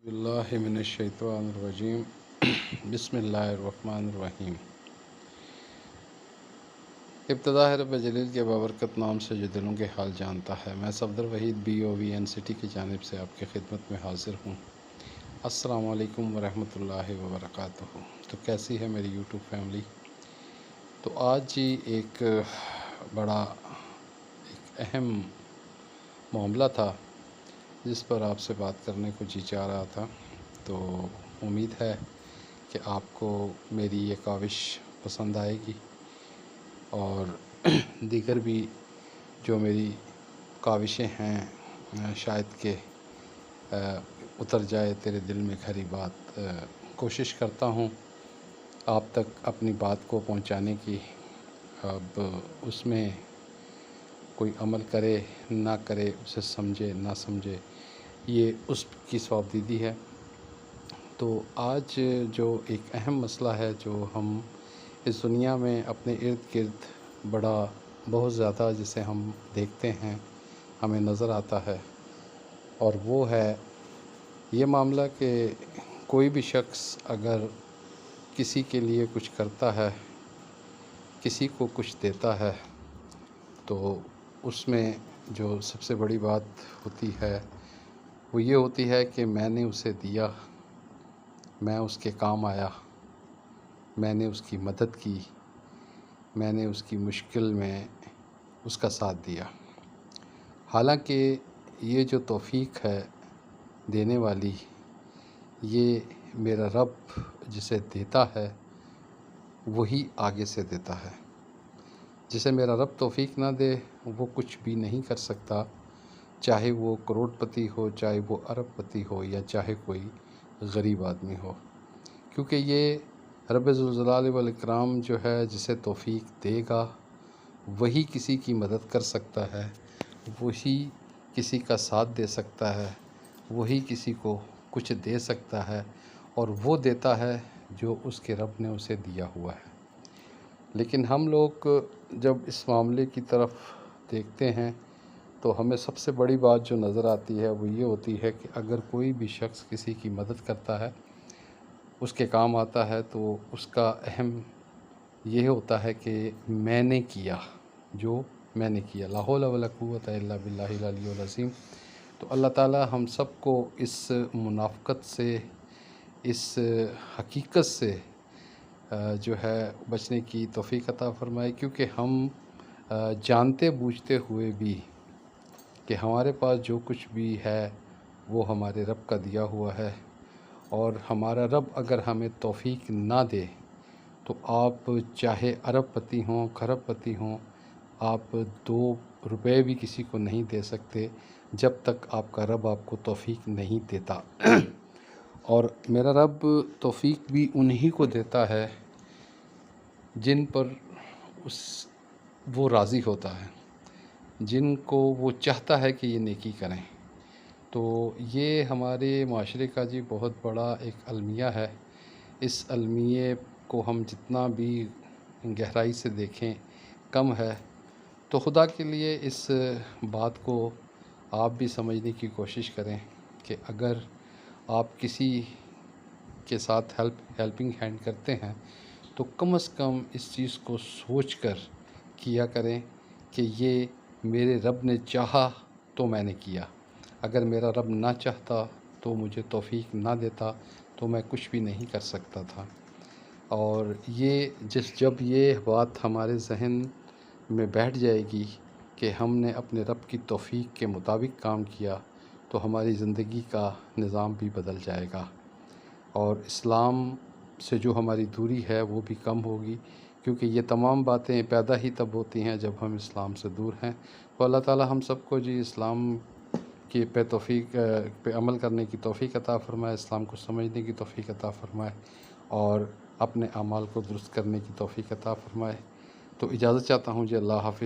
باللہ من الشیطان الرجیم بسم اللہ الرحمن الرحیم۔ ابتدا ہے رب جلیل کے بابرکت نام سے جو دلوں کے حال جانتا ہے۔ میں صفدر وحید BOVNCT کی جانب سے آپ کی خدمت میں حاضر ہوں۔ السلام علیکم ورحمۃ اللہ وبرکاتہ۔ تو کیسی ہے میری YouTube فیملی؟ تو آج جی ایک اہم معاملہ تھا جس پر آپ سے بات کرنے کو جی چاہ رہا تھا۔ تو امید ہے کہ آپ کو میری یہ کاوش پسند آئے گی اور دیگر بھی جو میری کاوشیں ہیں شاید کہ اتر جائے تیرے دل میں کھری بات۔ کوشش کرتا ہوں آپ تک اپنی بات کو پہنچانے کی۔ اب اس میں کوئی عمل کرے نہ کرے، اسے سمجھے نہ سمجھے، یہ اس کی ثوابدیدی ہے۔ تو آج جو ایک اہم مسئلہ ہے جو ہم اس دنیا میں اپنے ارد گرد بہت زیادہ جسے ہم دیکھتے ہیں، ہمیں نظر آتا ہے، اور وہ ہے یہ معاملہ کہ کوئی بھی شخص اگر کسی کے لیے کچھ کرتا ہے، کسی کو کچھ دیتا ہے، تو اس میں جو سب سے بڑی بات ہوتی ہے وہ یہ ہوتی ہے کہ میں نے اسے دیا، میں اس کے کام آیا، میں نے اس کی مدد کی، میں نے اس کی مشکل میں اس کا ساتھ دیا۔ حالانکہ یہ جو توفیق ہے دینے والی، یہ میرا رب جسے دیتا ہے وہی آگے سے دیتا ہے۔ جسے میرا رب توفیق نہ دے وہ کچھ بھی نہیں کر سکتا، چاہے وہ کروڑ پتی ہو، چاہے وہ ارب پتی ہو، یا چاہے کوئی غریب آدمی ہو، کیونکہ یہ رب ذوالجلال والاکرام جو ہے جسے توفیق دے گا وہی کسی کی مدد کر سکتا ہے، وہی کسی کا ساتھ دے سکتا ہے، وہی کسی کو کچھ دے سکتا ہے، اور وہ دیتا ہے جو اس کے رب نے اسے دیا ہوا ہے۔ لیکن ہم لوگ جب اس معاملے کی طرف دیکھتے ہیں تو ہمیں سب سے بڑی بات جو نظر آتی ہے وہ یہ ہوتی ہے کہ اگر کوئی بھی شخص کسی کی مدد کرتا ہے، اس کے کام آتا ہے، تو اس کا اہم یہ ہوتا ہے کہ میں نے کیا جو میں نے کیا۔ لا حول ولا قوت الا باللہ العلی العظیم۔ تو اللہ تعالی ہم سب کو اس منافقت سے، اس حقیقت سے جو ہے بچنے کی توفیق عطا فرمائے، کیونکہ ہم جانتے بوجھتے ہوئے بھی کہ ہمارے پاس جو کچھ بھی ہے وہ ہمارے رب کا دیا ہوا ہے، اور ہمارا رب اگر ہمیں توفیق نہ دے تو آپ چاہے ارب پتی ہوں، کھرب پتی ہوں، آپ 2 روپے بھی کسی کو نہیں دے سکتے جب تک آپ کا رب آپ کو توفیق نہیں دیتا۔ اور میرا رب توفیق بھی انہی کو دیتا ہے جن پر وہ راضی ہوتا ہے، جن کو وہ چاہتا ہے کہ یہ نیکی کریں۔ تو یہ ہمارے معاشرے کا جی بہت بڑا ایک المیہ ہے۔ اس المیے کو ہم جتنا بھی گہرائی سے دیکھیں کم ہے۔ تو خدا کے لیے اس بات کو آپ بھی سمجھنے کی کوشش کریں کہ اگر آپ کسی کے ساتھ ہیلپنگ ہینڈ کرتے ہیں تو کم از کم اس چیز کو سوچ کر کیا کریں کہ یہ میرے رب نے چاہا تو میں نے کیا، اگر میرا رب نہ چاہتا تو مجھے توفیق نہ دیتا تو میں کچھ بھی نہیں کر سکتا تھا۔ اور جب یہ بات ہمارے ذہن میں بیٹھ جائے گی کہ ہم نے اپنے رب کی توفیق کے مطابق کام کیا، تو ہماری زندگی کا نظام بھی بدل جائے گا، اور اسلام سے جو ہماری دوری ہے وہ بھی کم ہوگی، کیونکہ یہ تمام باتیں پیدا ہی تب ہوتی ہیں جب ہم اسلام سے دور ہیں۔ تو اللہ تعالی ہم سب کو جی اسلام کی پہ عمل کرنے کی توفیق عطا فرمائے، اسلام کو سمجھنے کی توفیق عطا فرمائے، اور اپنے اعمال کو درست کرنے کی توفیق عطا فرمائے۔ تو اجازت چاہتا ہوں جی، اللہ حافظ۔